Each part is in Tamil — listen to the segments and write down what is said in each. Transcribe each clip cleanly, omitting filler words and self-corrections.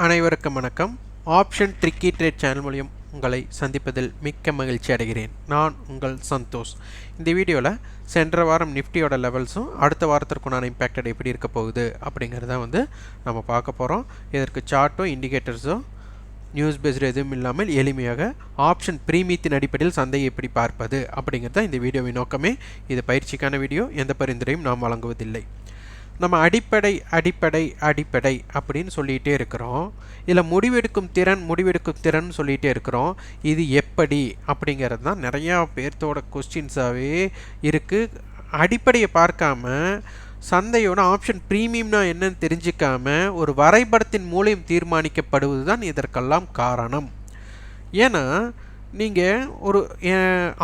அனைவருக்கும் வணக்கம். ஆப்ஷன் ட்ரிக்கி ட்ரேட் சேனல் மூலியம் உங்களை சந்திப்பதில் மிக்க மகிழ்ச்சி அடைகிறேன். நான் உங்கள் சந்தோஷ். இந்த வீடியோவில் சென்ற வாரம் நிஃப்டியோட லெவல்ஸும் அடுத்த வாரத்திற்குண்டான இம்பேக்டட் எப்படி இருக்க போகுது அப்படிங்கிறத நம்ம பார்க்க போகிறோம். இதற்கு சார்ட்டோ இண்டிகேட்டர்ஸோ நியூஸ் பேஸ்டு எதுவும் இல்லாமல் எளிமையாக ஆப்ஷன் பிரீமியத்தின் அடிப்படையில் சந்தையை எப்படி பார்ப்பது அப்படிங்கிறத இந்த வீடியோவின் நோக்கமே. இது பயிற்சிக்கான வீடியோ, எந்த பரிந்துரையும் நாம் வழங்குவதில்லை. நம்ம அடிப்படை அப்படின்னு சொல்லிகிட்டே இருக்கிறோம். இதில் முடிவெடுக்கும் திறன் சொல்லிகிட்டே இருக்கிறோம். இது எப்படி அப்படிங்கிறது தான் நிறையா பேர்த்தோட கொஸ்டின்ஸாகவே இருக்குது. அடிப்படையை பார்க்காம சந்தையோட ஆப்ஷன் ப்ரீமியம்னா என்னன்னு தெரிஞ்சிக்காம ஒரு வரைபடத்தின் மூலம் தீர்மானிக்கப்படுவது தான் இதற்கெல்லாம் காரணம். ஏன்னா நீங்கள் ஒரு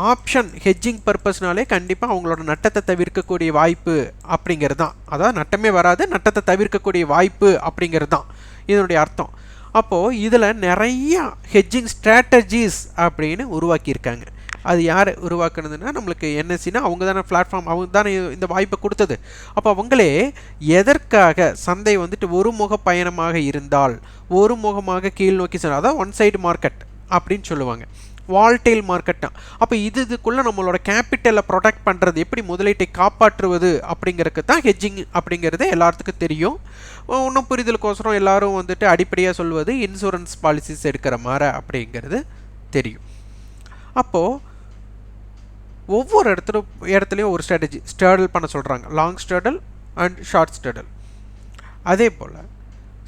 ஆப்ஷன் ஹெட்ஜிங் பர்பஸ்னாலே கண்டிப்பாக அவங்களோட நட்டத்தை தவிர்க்கக்கூடிய வாய்ப்பு அப்படிங்கிறது தான். அதாவது நட்டமே வராது, நட்டத்தை தவிர்க்கக்கூடிய வாய்ப்பு அப்படிங்கிறது தான் இதனுடைய அர்த்தம். அப்போது இதில் நிறையா ஹெட்ஜிங் ஸ்ட்ராட்டஜிஸ் அப்படின்னு உருவாக்கியிருக்காங்க. அது யார் உருவாக்குனதுன்னா நம்மளுக்கு என்எஸ்சினா அவங்க தானே பிளாட்ஃபார்ம், அவங்க தானே இந்த வாய்ப்பை கொடுத்தது. அப்போ அவங்களே எதற்காக சந்தை ஒரு முக பயணமாக இருந்தால் ஒரு முகமாக கீழ் நோக்கி சென்றால், அதாவது ஒன் சைடு மார்க்கெட் அப்படின்னு சொல்லுவாங்க, வால்டைல் மார்க்கெட் தான். அப்போ இதுக்குள்ளே நம்மளோட கேபிட்டலை ப்ரொடெக்ட் பண்ணுறது, எப்படி முதலீட்டை காப்பாற்றுவது அப்படிங்கிறதுக்கு தான் ஹெட்ஜிங் அப்படிங்கிறது எல்லாத்துக்கும் தெரியும். இன்னும் புரிதலுக்கோசரம் எல்லாரும் அடிப்படையாக சொல்வது இன்சூரன்ஸ் பாலிசிஸ் எடுக்கிற மாதிரி அப்படிங்கிறது தெரியும். அப்போது ஒவ்வொரு இடத்துலையும் ஒரு ஸ்டேடல் பண்ண சொல்கிறாங்க. Long ஸ்டேடல் and short ஸ்டேடல். அதே போல்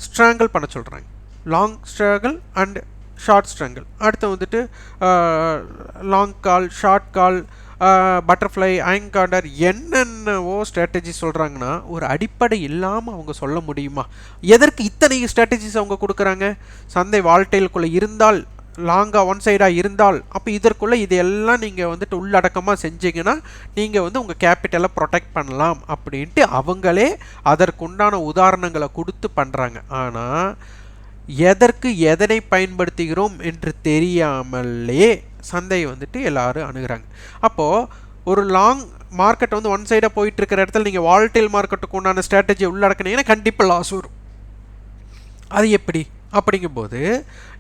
ஸ்ட்ராங்கிள் பண்ண சொல்கிறாங்க. Long strangle and short strangle. அடுத்து லாங் கால், ஷார்ட் கால், பட்டர்ஃப்ளை, ஆங்கர்டர், என்னென்னவோ ஸ்ட்ராட்டஜி சொல்கிறாங்கன்னா ஒரு அடிப்படை இல்லாமல் அவங்க சொல்ல முடியுமா? எதற்கு இத்தனை ஸ்ட்ராட்டஜிஸ் அவங்க கொடுக்குறாங்க? சந்தை வால்டைலுக்குள்ளே இருந்தால், லாங்காக ஒன் சைடாக இருந்தால், அப்போ இதற்குள்ளே இதெல்லாம் நீங்கள் உள்ளடக்கமாக செஞ்சீங்கன்னா நீங்கள் உங்கள் கேபிட்டலை ப்ரொடெக்ட் பண்ணலாம் அப்படின்ட்டு அவங்களே அதற்குண்டான உதாரணங்களை கொடுத்து பண்ணுறாங்க. ஆனால் எதற்கு எதனை பயன்படுத்துகிறோம் என்று தெரியாமலே சந்தை எல்லாரும் அணுகிறாங்க. அப்போது ஒரு லாங் மார்க்கெட் ஒன் சைடாக போயிட்டு இருக்கிற இடத்துல நீங்கள் வால்டைல் மார்க்கெட்டுக்கு உண்டான ஸ்ட்ராட்டஜியை உள்ளடக்கினீங்கன்னா கண்டிப்பாக லாஸ் வரும். அது எப்படி அப்படிங்கும்போது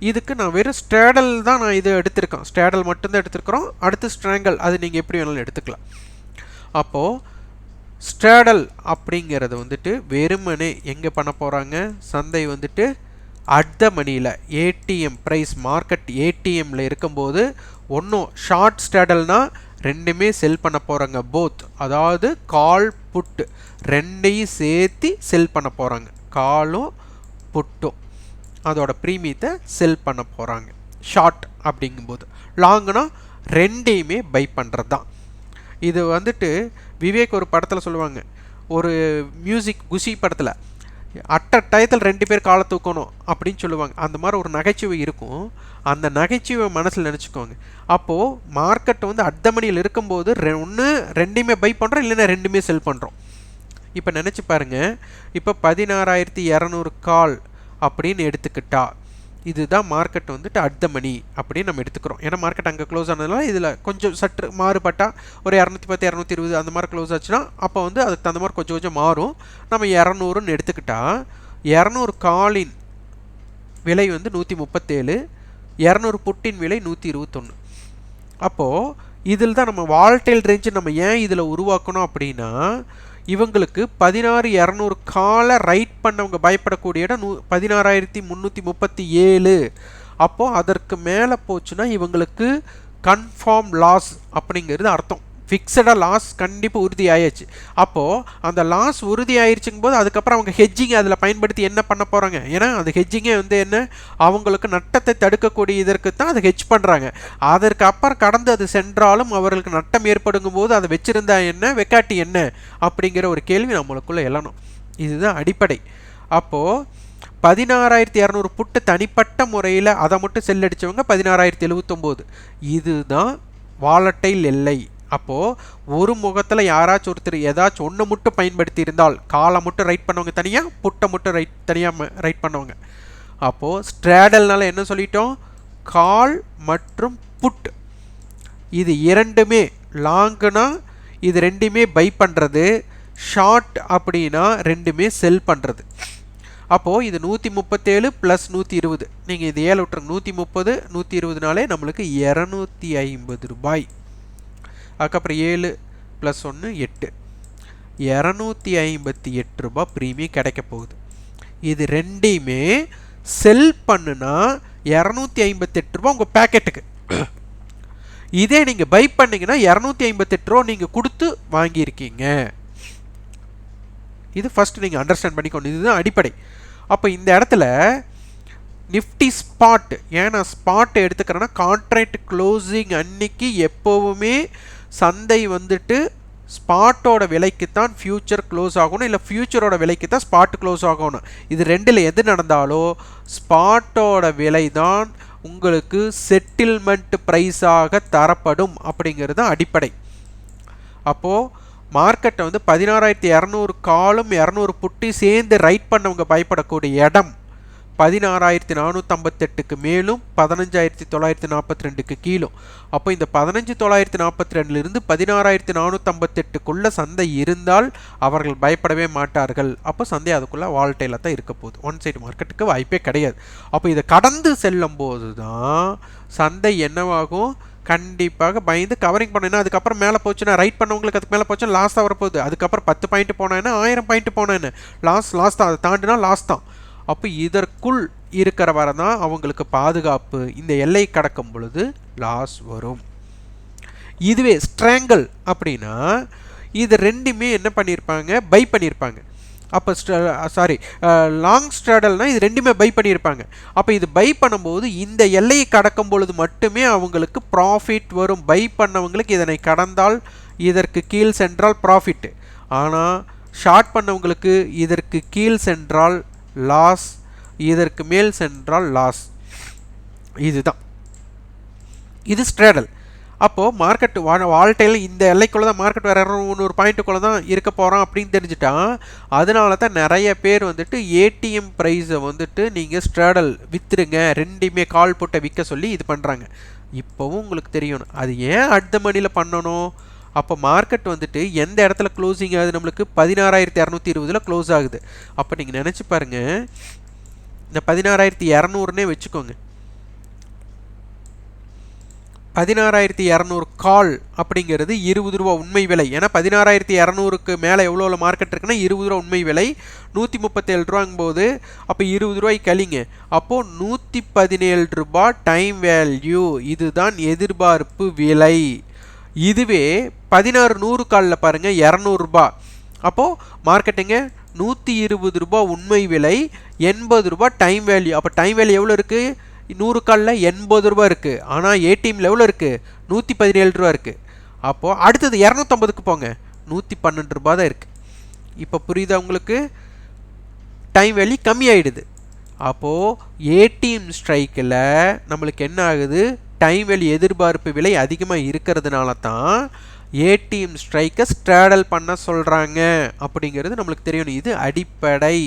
இதுக்கு நான் வெறும் ஸ்டேடல் தான் நான் இது எடுத்திருக்கேன். ஸ்டேடல் மட்டும்தான் எடுத்துருக்குறோம். அடுத்து ஸ்ட்ராங்கல், அது நீங்கள் எப்படி வேணாலும் எடுத்துக்கலாம். அப்போது ஸ்டேடல் அப்படிங்கிறது வெறுமனே எங்கே பண்ண போகிறாங்க? சந்தை அட் த மணியில் ஏடிஎம் ப்ரைஸ், மார்க்கெட் ஏடிஎம்மில் இருக்கும்போது ஒன்றும் ஷார்ட் ஸ்டேடல்னால் ரெண்டுமே செல் பண்ண போகிறாங்க. போத், அதாவது கால் புட்டு ரெண்டையும் சேர்த்து செல் பண்ண போகிறாங்க. காலும் புட்டும் அதோட ப்ரீமியத்தை செல் பண்ண போகிறாங்க ஷார்ட் அப்படிங்கும்போது. லாங்குனா ரெண்டையுமே பை பண்ணுறது தான். இது விவேக் ஒரு படத்தில் சொல்லுவாங்க, ஒரு மியூசிக் குஷி படத்தில் அட்ட டயத்தில் ரெண்டு பேர் காலை தூக்கணும் அப்படின்னு சொல்லுவாங்க. அந்த மாதிரி ஒரு நகைச்சுவை இருக்கும். அந்த நகைச்சுவை மனசில் நினச்சிக்கோங்க. அப்போது மார்க்கெட் அட் த மணியில் இருக்கும்போது ஒன்று ரெண்டுமே பை பண்ணுறோம், இல்லைன்னா ரெண்டுமே செல் பண்ணுறோம். இப்போ நினச்சி பாருங்கள், இப்போ 16,200 கால் அப்படின்னு எடுத்துக்கிட்டா இதுதான் மார்க்கெட் அட் த மணி அப்படின்னு நம்ம எடுத்துக்கிறோம். ஏன்னா மார்க்கெட் அங்கே க்ளோஸ் ஆனதுனால இதில் கொஞ்சம் சற்று மாறுபட்டால் ஒரு 210, 220 அந்த மாதிரி க்ளோஸ் ஆச்சுன்னா அப்போ அதுக்கு தகுந்த மாதிரி கொஞ்சம் கொஞ்சம் மாறும். நம்ம 200ன்னு எடுத்துக்கிட்டால் 200 காலின் விலை 137, 200 புட்டின் விலை 121. அப்போது இதில் தான் நம்ம வால்டைல் ரேஞ்சு நம்ம ஏன் இதில் உருவாக்கணும் அப்படின்னா, இவங்களுக்கு 16,200 காலை ரைட் பண்ணவங்க பயப்படக்கூடிய இடம் 16,337. அப்போது அதற்கு மேலே போச்சுன்னா இவங்களுக்கு கன்ஃபார்ம் லாஸ் அப்படிங்கிறது அர்த்தம். ஃபிக்ஸடாக லாஸ் கண்டிப்பாக உறுதி ஆயிடுச்சு. அப்போது அந்த லாஸ் உறுதி ஆயிடுச்சுங்கும் போது அதுக்கப்புறம் அவங்க ஹெட்ஜிங் அதில் பயன்படுத்தி என்ன பண்ண போகிறாங்க? ஏன்னா அந்த ஹெட்ஜிங்கே என்ன, அவங்களுக்கு நட்டத்தை தடுக்கக்கூடிய இதற்கு தான் அதை ஹெட்ஜ் பண்ணுறாங்க. அதற்கு அப்புறம் கடந்து அது சென்றாலும் அவர்களுக்கு நட்டம் ஏற்படுங்கும் போது அதை வச்சுருந்தா என்ன, வெக்காட்டி என்ன அப்படிங்கிற ஒரு கேள்வி நம்மளுக்குள்ளே எழணும். இதுதான் அடிப்படை. அப்போது 16,200 புட்டு தனிப்பட்ட முறையில் அதை மட்டும் செல்லடித்தவங்க 16,079. இதுதான் வாலட்டைல் எல்லை. அப்போது ஒரு முகத்தில் யாராச்சும் ஒருத்தர் ஏதாச்சும் ஒன்று மட்டும் பயன்படுத்தி இருந்தால், காலை மட்டும் ரைட் பண்ணவங்க தனியாக, புட்டை மட்டும் தனியாக ரைட் பண்ணவங்க. அப்போது ஸ்ட்ராடல்னால என்ன சொல்லிட்டோம்? கால் மற்றும் புட், இது இரண்டுமே. லாங்குனா இது ரெண்டுமே பை பண்ணுறது, ஷார்ட் அப்படின்னா ரெண்டுமே செல் பண்ணுறது. அப்போது இது 137 + 120, நீங்கள் இது 7 விட்டுருங்க, 130 120நாலே நம்மளுக்கு 250 ரூபாய். அதுக்கப்புறம் 7 + 1 8, 258 ரூபாய் ப்ரீமியம் கிடைக்க போகுது. இது ரெண்டையுமே செல் பண்ணுனா 258 ரூபாய் உங்கள் பேக்கெட்டுக்கு. இதே நீங்கள் பை பண்ணிங்கன்னா 258 ரூபா நீங்கள் கொடுத்து வாங்கியிருக்கீங்க. இது ஃபஸ்ட்டு நீங்கள் அண்டர்ஸ்டாண்ட் பண்ணிக்கணும், இதுதான் அடிப்படை. அப்போ இந்த இடத்துல நிஃப்டி ஸ்பாட், ஏன் நான் ஸ்பாட் எடுத்துக்கிறேன்னா கான்ட்ராக்ட் க்ளோசிங் அன்னைக்கு எப்போவுமே சந்தை வந்துட்டு ஸ்பாட்டோட விலைக்கு தான் ஃபியூச்சர் க்ளோஸ் ஆகணும், இல்லை ஃபியூச்சரோட விலைக்கு தான் ஸ்பாட் க்ளோஸ் ஆகணும். இது ரெண்டில் எது நடந்தாலோ ஸ்பாட்டோட விலை தான் உங்களுக்கு செட்டில்மெண்ட் ப்ரைஸாக தரப்படும் அப்படிங்கிறது அடிப்படை. அப்போது மார்க்கெட்டை வந்து 16,200 காலும் 200 புட்டி சேர்ந்து ரைட் பண்ணவங்க பயப்படக்கூடிய இடம் 16,458க்கு மேலும் 15,942க்கு கீழும். அப்போ இந்த 15,942லிருந்து 16,458க்குள்ள சந்தை இருந்தால் அவர்கள் பயப்படவே மாட்டார்கள். அப்போ சந்தை அதுக்குள்ளே வால்டைலாக தான் இருக்க போகுது, ஒன் சைடு மார்க்கெட்டுக்கு வாய்ப்பே கிடையாது. அப்போ இதை கடந்து செல்லும் போது தான் சந்தை என்னவாகும், கண்டிப்பாக பயந்து கவரிங் பண்ணேன்னா அதுக்கப்புறம் மேலே போச்சுன்னா ரைட் பண்ணவங்களுக்கு அதுக்கு மேலே போச்சுன்னா லாஸ் தான் வரப்போகுது. அதுக்கப்புறம் 10 பாயிண்ட் போனேன்னா 1000 பாயிண்ட் போனேன்னு லாஸ் தான், அதை தாண்டினா லாஸ் தான். அப்போ இதற்குள் இருக்கிற வரை தான் அவங்களுக்கு பாதுகாப்பு. இந்த எல்லை கடக்கும் பொழுது லாஸ் வரும். இதுவே ஸ்ட்ராங்கிள் அப்படின்னா இது ரெண்டுமே என்ன பண்ணியிருப்பாங்க, பை பண்ணியிருப்பாங்க. அப்போ லாங் ஸ்ட்ராடல்னால் இது ரெண்டுமே பை பண்ணியிருப்பாங்க. அப்போ இது பை பண்ணும்போது இந்த எல்லையை கடக்கும் பொழுது மட்டுமே அவங்களுக்கு ப்ராஃபிட் வரும். பை பண்ணவங்களுக்கு இதனை கடந்தால் இதற்கு கீழ் சென்றால் ப்ராஃபிட்டு, ஆனால் ஷார்ட் பண்ணவங்களுக்கு இதற்கு கீழ் சென்றால் லாஸ், இதற்கு மேல் சென்றால் லாஸ். இதுதான் இது ஸ்ட்ராடல். அப்போது மார்க்கெட் வால்டைல் இந்த எல்லைக்குள்ளே தான் மார்க்கெட் வேறு 200 பாயிண்ட்டுக்குள்ளே தான் இருக்க போகிறோம் அப்படின்னு தெரிஞ்சுட்டா அதனால தான் நிறைய பேர் வந்துட்டு ஏடிஎம் ப்ரைஸை வந்துட்டு நீங்கள் ஸ்ட்ராடல் விற்றுருங்க, ரெண்டுமே கால் போட்ட விற்க சொல்லி இது பண்ணுறாங்க. இப்போவும் உங்களுக்கு தெரியணும் அது ஏன் அட் த மணியில் பண்ணணும். அப்போ மார்க்கெட் வந்துட்டு எந்த இடத்துல க்ளோசிங் ஆகுது, நம்மளுக்கு 16,220 க்ளோஸ் ஆகுது. அப்போ நீங்கள் நினச்சி பாருங்கள், இந்த 16,200னே வச்சுக்கோங்க, 16,200 கால் அப்படிங்கிறது 20 ரூபா உண்மை விலை. ஏன்னா 16,200க்கு மேலே எவ்வளோ மார்க்கெட் இருக்குன்னா 20 ரூபா உண்மை விலை, 137 ரூபாங்கும்போது அப்போ 20 ரூபாய்க்கு கழிங்க, அப்போது 117 ரூபா டைம் வேல்யூ, இதுதான் எதிர்பார்ப்பு விலை. இதுவே 16,100 காலில் பாருங்கள் 200 ரூபா, அப்போது மார்க்கெட்டுங்க 120 ரூபா உண்மை விலை, 80 ரூபா டைம் வேல்யூ. அப்போ டைம் வேல்யூ எவ்வளோ இருக்குது, 100 காலில் 80 ரூபா இருக்குது, ஆனால் ஏடிஎம்மில் எவ்வளோ இருக்குது, 117 ரூபா இருக்குது. அப்போது அடுத்தது 250க்கு போங்க, 112 ரூபா தான் இருக்குது. இப்போ புரியுதா உங்களுக்கு, டைம் வேல்யூ கம்மியாயிடுது. அப்போது ஏடிஎம் ஸ்ட்ரைக்கில் நம்மளுக்கு என்ன ஆகுது, டைம் வேல்யூ எதிர்பார்ப்பு விலை அதிகமாக இருக்கிறதுனால தான் ஏடிஎம் ஸ்ட்ரைக்கை ஸ்ட்ராடல் பண்ண சொல்கிறாங்க அப்படிங்கிறது நம்மளுக்கு தெரியணும். இது அடிப்படை.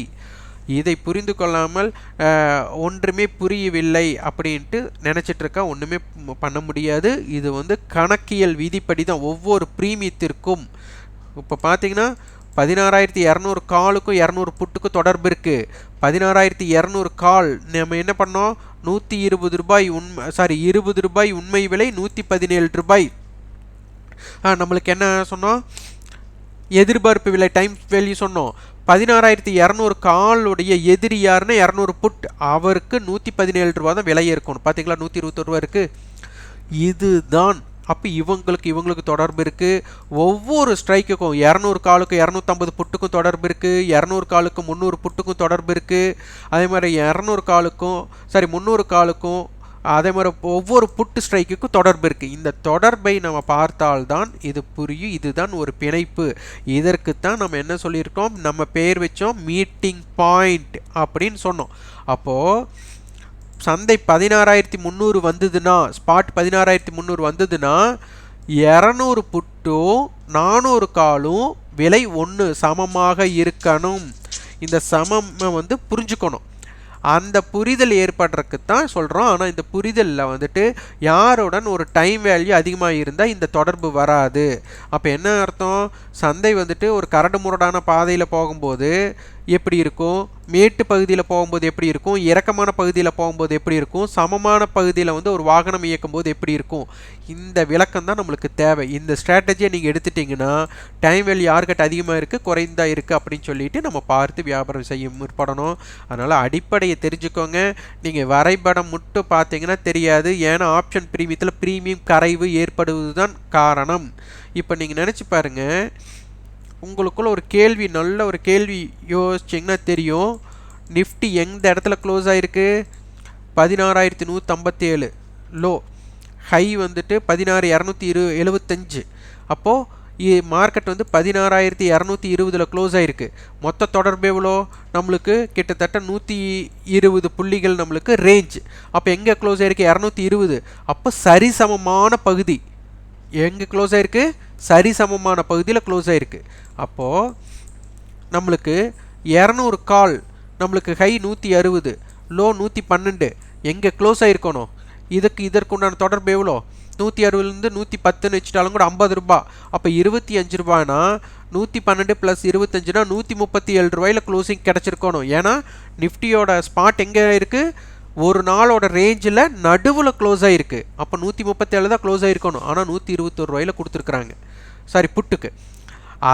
இதை புரிந்து கொள்ளாமல் ஒன்றுமே புரியவில்லை அப்படின்ட்டு நினச்சிட்ருக்கா ஒன்றுமே பண்ண முடியாது. இது வந்து கணக்கியல் விதிப்படி தான் ஒவ்வொரு ப்ரீமியத்திற்கும். இப்போ பார்த்தீங்கன்னா 16,200 காலுக்கும் 200 புட்டுக்கும் தொடர்பு இருக்குது. 16,200 கால் நம்ம என்ன பண்ணோம், 120 ரூபாய் 20 ரூபாய் உண்மை விலை, 117 ரூபாய். நம்மளுக்கு என்ன சொன்னோம், எதிர்பார்ப்பு விலை டைம் வேல்யூ சொன்னோம். 16,200 காலுடைய எதிரி யாருன்னா 200 புட், அவருக்கு 117 ரூபா தான் விலை இருக்கணும். பார்த்தீங்களா, 121 ரூபா இருக்குது. இதுதான். அப்போ இவங்களுக்கு தொடர்பு இருக்குது. ஒவ்வொரு ஸ்ட்ரைக்குக்கும் 200 காலுக்கு 250 புட்டுக்கும் தொடர்பு இருக்குது, 200 காலுக்கு 300 புட்டுக்கும் தொடர்பு இருக்குது. அதே மாதிரி 200 காலுக்கும் 300 காலுக்கும் அதே மாதிரி ஒவ்வொரு புட்டு ஸ்ட்ரைக்குக்கும் தொடர்பு இருக்குது. இந்த தொடர்பை நம்ம பார்த்தால்தான் இது புரியும். இதுதான் ஒரு பிணைப்பு. இதற்குத்தான் நம்ம என்ன சொல்லியிருக்கோம், நம்ம பேர் வச்சோம் மீட்டிங் பாயிண்ட் அப்படின்னு சொன்னோம். அப்போது சந்தை 16,300 வந்ததுன்னா, ஸ்பாட் 16,300 வந்ததுன்னா 200 புட்டும் 400 காலும் விலை 1 சமமாக இருக்கணும். இந்த சமமை வந்து புரிஞ்சுக்கணும். அந்த புரிதல் ஏற்படுறதுக்கு தான் சொல்கிறோம். ஆனால் இந்த புரிதலில் வந்துட்டு யாருடன் ஒரு டைம் வேல்யூ அதிகமாக இருந்தால் இந்த தொடர்பு வராது. அப்போ என்ன அர்த்தம், சந்தை வந்துட்டு ஒரு கரடு முரடான பாதையில் போகும்போது எப்படி இருக்கும், மேட்டு பகுதியில் போகும்போது எப்படி இருக்கும், இறக்கமான பகுதியில் போகும்போது எப்படி இருக்கும், சமமான பகுதியில் வந்து ஒரு வாகனம் இயக்கும் போது எப்படி இருக்கும், இந்த விளக்கம் தான் நம்மளுக்கு தேவை. இந்த ஸ்ட்ராட்டஜியை நீங்கள் எடுத்துட்டிங்கன்னா டைம் வேல்யூ யார்கிட்ட அதிகமாக இருக்குது குறைந்தா இருக்குது அப்படின்னு சொல்லிட்டு நம்ம பார்த்து வியாபாரம் செய்ய முற்படணும். அதனால் அடிப்படையை தெரிஞ்சுக்கோங்க. நீங்கள் வரைபடம் மட்டும் பார்த்தீங்கன்னா தெரியாது. ஏன்னா ஆப்ஷன் பிரீமியத்தில் பிரீமியம் கரைவு ஏற்படுவது தான் காரணம். இப்போ நீங்கள் நினச்சி பாருங்கள், உங்களுக்குள்ள ஒரு கேள்வி, நல்ல ஒரு கேள்வி யோசிச்சிங்கன்னா தெரியும். நிஃப்டி எந்த இடத்துல க்ளோஸ் ஆகிருக்கு, 16,157 லோ, ஹை வந்துட்டு 16,275. அப்போது மார்க்கெட் வந்து 16,220 க்ளோஸ் ஆகிருக்கு. மொத்த தொடர்பு எவ்வளோ நம்மளுக்கு, கிட்டத்தட்ட 120 புள்ளிகள் நம்மளுக்கு ரேஞ்ச். அப்போ எங்கே க்ளோஸ் ஆகிருக்கு, 220. அப்போ சரிசமமான பகுதி எங்கே க்ளோஸ் ஆகிருக்கு, சரிசமமான பகுதியில் க்ளோஸ் ஆகிருக்கு. அப்போது நம்மளுக்கு 200 கால், நம்மளுக்கு ஹை 160, லோ 112, எங்கே க்ளோஸ் ஆகிருக்கணும். இதற்குண்டான தொடர்பு எவ்வளோ, 160லேருந்து 110ன்னு வச்சுட்டாலும் கூட 50 ரூபா. அப்போ 25 ரூபானா 112 + 25னா 137 ரூபாயில் க்ளோசிங் கிடச்சிருக்கணும். ஏன்னா நிஃப்டியோட ஸ்பாட் எங்கே இருக்குது, ஒரு நாளோட ரேஞ்சில் நடுவில் க்ளோஸ் ஆகிருக்கு. அப்போ 137 தான் க்ளோஸ் ஆகிருக்கணும். ஆனால் 121 ரூபாயில் கொடுத்துருக்குறாங்க, சாரி புட்டுக்கு.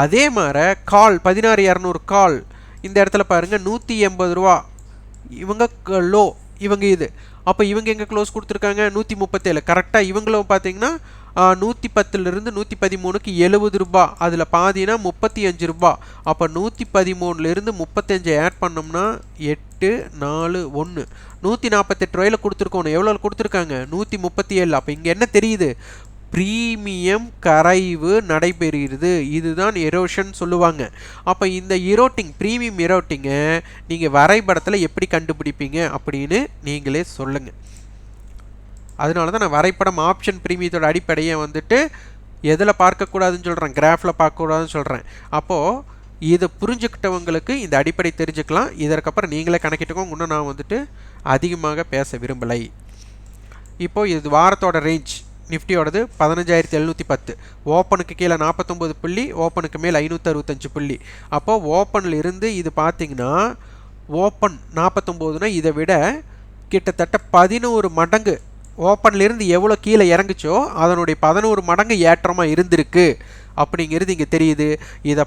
அதே மாதிரி கால் 16,200 கால், இந்த இடத்துல பாருங்கள் 180 ரூபா, இவங்க லோ, இவங்க இது. அப்போ இவங்க எங்கே க்ளோஸ் கொடுத்துருக்காங்க, 137. கரெக்டாக இவங்களும் பார்த்தீங்கன்னா 110லிருந்து 113க்கு 70 ரூபா, அதில் பாதினா 35 ரூபா. அப்போ 113லிருந்து 35 ஆட் பண்ணோம்னா 8, 4, 1, 148 ரூபாயில் கொடுத்துருக்கோணும். எவ்வளோ கொடுத்துருக்காங்க, 137. அப்போ இங்கே என்ன தெரியுது, பிரீமியம் கரைவு நடைபெறுகிறது. இதுதான் எரோஷன் சொல்லுவாங்க. அப்போ இந்த இரோட்டிங், பிரீமியம் இரோட்டிங்கை நீங்கள் வரைபடத்தில் எப்படி கண்டுபிடிப்பீங்க அப்படின்னு நீங்களே சொல்லுங்கள். அதனால தான் நான் வரைபடம் ஆப்ஷன் பிரீமியத்தோட அடிப்படையை வந்துட்டு எதில் பார்க்கக்கூடாதுன்னு சொல்கிறேன், கிராஃபில் பார்க்கக்கூடாதுன்னு சொல்கிறேன். அப்போது இதை புரிஞ்சுக்கிட்டவங்களுக்கு இந்த அடிப்படை தெரிஞ்சுக்கலாம். இதற்கப்புறம் நீங்களே கணக்கிட்டுக்கோங்க. இன்னும் நான் வந்துட்டு அதிகமாக பேச விரும்பலை. இப்போது இது வாரத்தோட ரேஞ்ச் நிஃப்டியோடது 15,710, ஓப்பனுக்கு கீழே 49 புள்ளி, ஓப்பனுக்கு மேல் 565 புள்ளி. அப்போது ஓப்பனில் இருந்து இது பார்த்திங்கன்னா, ஓப்பன் 49னா இதை விட கிட்டத்தட்ட 11 மடங்கு ஓப்பன்லேருந்து எவ்வளோ கீழே இறங்குச்சோ அதனுடைய 11 மடங்கு ஏற்றமாக இருந்திருக்கு அப்படிங்கிறது இங்கே தெரியுது. இதை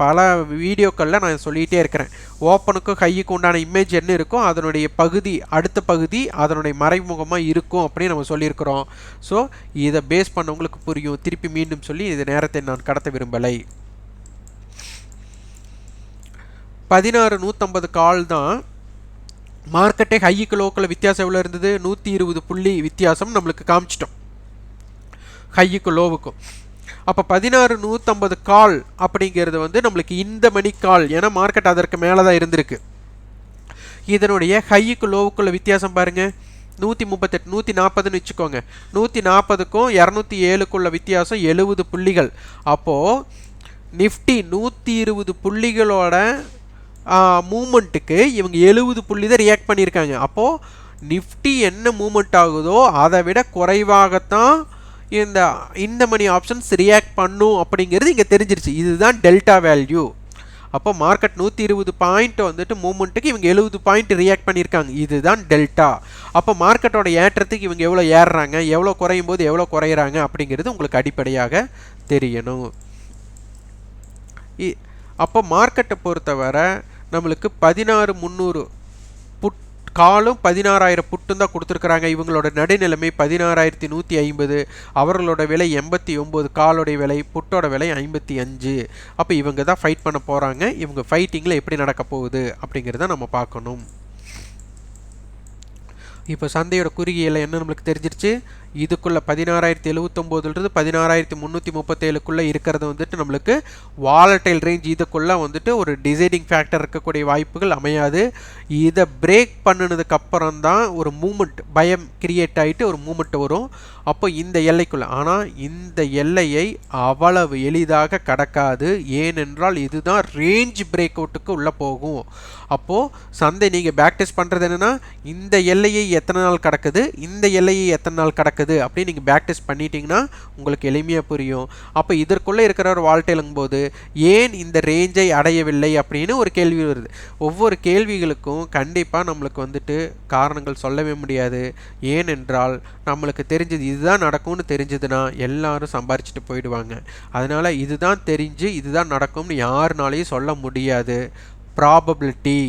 பல வீடியோக்களில் நான் சொல்லிகிட்டே இருக்கிறேன். ஓப்பனுக்கும் ஹையுக்கு உண்டான இமேஜ் என்ன இருக்கோ அதனுடைய பகுதி, அடுத்த பகுதி அதனுடைய மறைமுகமாக இருக்கும் அப்படின்னு நம்ம சொல்லியிருக்கிறோம். ஸோ இதை பேஸ் பண்ணவங்களுக்கு புரியும். திருப்பி மீண்டும் சொல்லி இந்த நேரத்தை நான் கடத்த விரும்பலை. 16,150 கால் தான் மார்க்கெட்டே. ஹைக்கு லோக்கில் வித்தியாசம் எவ்வளோ இருந்தது, 120 புள்ளி வித்தியாசம் நம்மளுக்கு காமிச்சிட்டோம் ஹைக்கு லோவுக்கும். அப்போ 16,150 கால் அப்படிங்கிறது வந்து நம்மளுக்கு இந்த மணி கால், ஏன்னா மார்க்கெட் அதற்கு மேலே தான் இருந்திருக்கு. இதனுடைய ஹைக்கு லோவுக்குள்ள வித்தியாசம் பாருங்கள், 138, 140ன்னு வச்சுக்கோங்க. 140க்கும் 207க்குள்ள வித்தியாசம் 70 புள்ளிகள். அப்போது நிஃப்டி 120 புள்ளிகளோட மூமெண்ட்டுக்கு இவங்க 70 புள்ளி தான் ரியாக்ட் பண்ணியிருக்காங்க. அப்போது நிஃப்டி என்ன மூமெண்ட் ஆகுதோ அதை விட குறைவாகத்தான் இந்த மணி ஆப்ஷன்ஸ் ரியாக்ட் பண்ணும் அப்படிங்கிறது இங்கே தெரிஞ்சிருச்சு. இதுதான் டெல்டா வேல்யூ. அப்போ மார்க்கெட் 120 பாயிண்ட் வந்துட்டு மூமெண்ட்டுக்கு இவங்க 70 பாயிண்ட் ரியாக்ட் பண்ணியிருக்காங்க. இதுதான் டெல்டா. அப்போ மார்க்கெட்டோட ஏற்றத்துக்கு இவங்க எவ்வளோ ஏறுறாங்க, எவ்வளோ குறையும் போது எவ்வளோ குறையிறாங்க அப்படிங்கிறது உங்களுக்கு அடிப்படையாக தெரியணும். அப்போ மார்க்கெட்டை பொறுத்தவரை நம்மளுக்கு 16,300 புட் காலும் 16,000 புட்டும் தான் கொடுத்துருக்குறாங்க. இவங்களோட நடுநிலைமை 16,150, அவர்களோட விலை 89, காலோடைய விலை, புட்டோட விலை 55. அப்போ இவங்க தான் ஃபைட் பண்ண போகிறாங்க. இவங்க ஃபைட்டிங்கில் எப்படி நடக்க போகுது அப்படிங்கிறத நம்ம பார்க்கணும். இப்போ சந்தையோட குறுகியில் என்ன நம்மளுக்கு தெரிஞ்சிருச்சு, இதுக்குள்ளே 16,079லிருந்து 16,337க்குள்ளே இருக்கிறது வந்துட்டு நம்மளுக்கு வாலடைல் ரேஞ்ச். இதுக்குள்ளே வந்துட்டு ஒரு டிசைடிங் ஃபேக்டர் இருக்கக்கூடிய வாய்ப்புகள் அமையாது. இதை பிரேக் பண்ணினதுக்கப்புறம் தான் ஒரு மூமெண்ட், பயம் கிரியேட் ஆகிட்டு ஒரு மூமெண்ட் வரும். அப்போ இந்த எல்லைக்குள்ளே, ஆனால் இந்த எல்லையை அவ்வளவு எளிதாக கடக்காது. ஏனென்றால் இதுதான் ரேஞ்ச் பிரேக் அவுட்டுக்கு உள்ளே போகும். அப்போது சந்தை நீங்கள் பேக் டெஸ்ட் பண்ணுறது என்னென்னா, இந்த எல்லையை எத்தனை நாள் கடக்குது, இந்த எல்லையை எத்தனை நாள் கடக்குது நடக்குது அப்படின்னு நீங்கள் பேக் டெஸ்ட் பண்ணிட்டீங்கன்னா உங்களுக்கு எளிமையாக புரியும். அப்போ இதற்குள்ளே இருக்கிற ஒரு வால்டைலுங்கும் போது ஏன் இந்த ரேஞ்சை அடையவில்லை அப்படின்னு ஒரு கேள்வி வருது. ஒவ்வொரு கேள்விகளுக்கும் கண்டிப்பாக நம்மளுக்கு வந்துட்டு காரணங்கள் சொல்லவே முடியாது. ஏனென்றால் நம்மளுக்கு தெரிஞ்சது இதுதான் நடக்கும்னு தெரிஞ்சதுன்னா எல்லாரும் சம்பாரிச்சுட்டு போயிடுவாங்க. அதனால் இதுதான் தெரிஞ்சு இதுதான் நடக்கும்னு யாருனாலையும் சொல்ல முடியாது. ப்ராபபிலிட்டி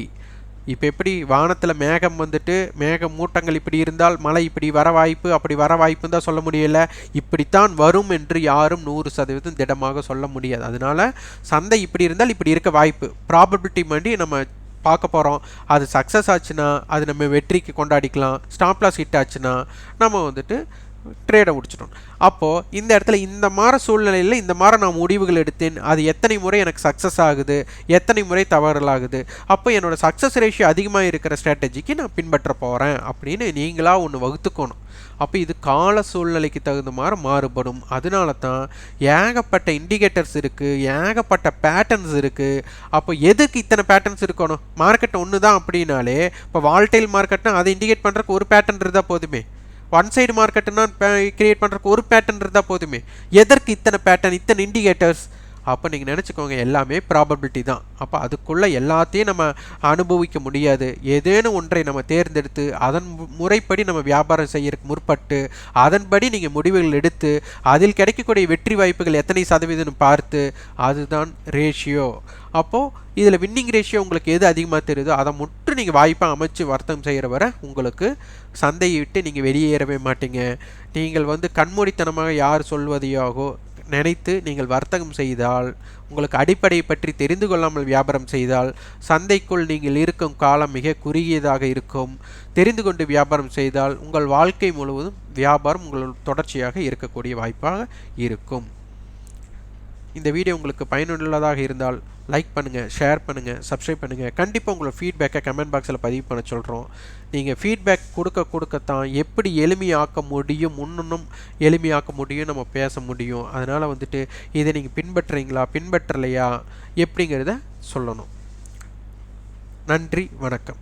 இப்போ எப்படி வானத்தில் மேகம் வந்துட்டு மேக மூட்டங்கள் இப்படி இருந்தால் மழை இப்படி வர வாய்ப்பு அப்படி வர வாய்ப்புன்னு தான் சொல்ல முடியல. இப்படித்தான் வரும் என்று யாரும் 100% திடமாக சொல்ல முடியாது. அதனால சந்தை இப்படி இருந்தால் இப்படி இருக்க வாய்ப்பு ப்ராபபிலிட்டி பண்ணி நம்ம பார்க்க போகிறோம். அது சக்ஸஸ் ஆச்சுன்னா அது நம்ம வெற்றிக்கு கொண்டாடிக்கலாம். ஸ்டாப் லாஸ் ஹிட் ஆச்சுன்னா நம்ம வந்துட்டு ட்ரேடை முடிச்சிட்டோம். அப்போது இந்த இடத்துல இந்த மாதிரி சூழ்நிலையில் இந்த மாதிரி நான் முடிவுகள் எடுத்தேன், அது எத்தனை முறை எனக்கு சக்ஸஸ் ஆகுது, எத்தனை முறை தவறலாகுது, அப்போ என்னோடய சக்ஸஸ் ரேஷியோ அதிகமாக இருக்கிற ஸ்ட்ராட்டஜிக்கு நான் பின்பற்ற போகிறேன் அப்படின்னு நீங்களாக ஒன்று வகுத்துக்கணும். அப்போ இது கால சூழ்நிலைக்கு தகுந்த மாதிரி மாறுபடும். அதனால தான் ஏகப்பட்ட இண்டிகேட்டர்ஸ் இருக்குது, ஏகப்பட்ட பேட்டர்ன்ஸ் இருக்குது. அப்போ எதுக்கு இத்தனை பேட்டர்ன்ஸ் இருக்கணும்? மார்க்கெட் ஒன்று தான் அப்படின்னாலே இப்போ வால்டைல் மார்க்கெட்னா அதை இண்டிகேட் பண்ணுறதுக்கு ஒரு பேட்டர்ன் இருந்தால் போதுமே. ஒன் சைடு மார்க்கெட்டுன்னா கிரியேட் பண்ணுறதுக்கு ஒரு பேட்டர்ன் இருந்தால் போதுமே. எதற்கு இத்தனை பேட்டர்ன், இத்தனை இண்டிகேட்டர்ஸ்? அப்போ நீங்கள் நினச்சிக்கோங்க எல்லாமே ப்ராபபிலிட்டி தான். அப்போ அதுக்குள்ளே எல்லாத்தையும் நம்ம அனுபவிக்க முடியாது. ஏதேனும் ஒன்றை நம்ம தேர்ந்தெடுத்து அதன் முறைப்படி நம்ம வியாபாரம் செய்யறதுக்கு முற்பட்டு அதன்படி நீங்கள் முடிவுகள் எடுத்து அதில் கிடைக்கக்கூடிய வெற்றி வாய்ப்புகள் எத்தனை சதவீதம்னு பார்த்து அதுதான் ரேஷியோ. அப்போது இதில் வின்னிங் ரேஷியோ உங்களுக்கு எது அதிகமாக தெரியுதோ அதை மட்டும் நீங்கள் வாய்ப்பாக அமைச்சு வர்த்தகம் செய்கிற வரை உங்களுக்கு சந்தையை விட்டு நீங்கள் வெளியேறவே மாட்டீங்க. நீங்கள் கண்மூடித்தனமாக யார் சொல்வதையாகோ நினைத்து நீங்கள் வர்த்தகம் செய்தால், உங்களுக்கு அடிப்படையை பற்றி தெரிந்து கொள்ளாமல் வியாபாரம் செய்தால் சந்தைக்குள் நீங்கள் இருக்கும் காலம் மிக குறுகியதாக இருக்கும். தெரிந்து கொண்டு வியாபாரம் செய்தால் உங்கள் வாழ்க்கை முழுவதும் வியாபாரம் உங்கள் தொடர்ச்சியாக இருக்கக்கூடிய வாய்ப்பாக இருக்கும். இந்த வீடியோ உங்களுக்கு பயனுள்ளதாக இருந்தால் லைக் பண்ணுங்கள், ஷேர் பண்ணுங்கள், சப்ஸ்கிரைப் பண்ணுங்கள். கண்டிப்பாக உங்களோட ஃபீட்பேக்கை கமெண்ட் பாக்ஸில் பதிவு பண்ண சொல்கிறோம். நீங்கள் ஃபீட்பேக் கொடுக்கத்தான் எப்படி எளிமையாக்க முடியும், இன்னும் எளிமையாக்க முடியும், நம்ம பேச முடியும். அதனால் இதை நீங்கள் பின்பற்றுறீங்களா பின்பற்றலையா எப்படிங்கிறத சொல்லணும். நன்றி, வணக்கம்.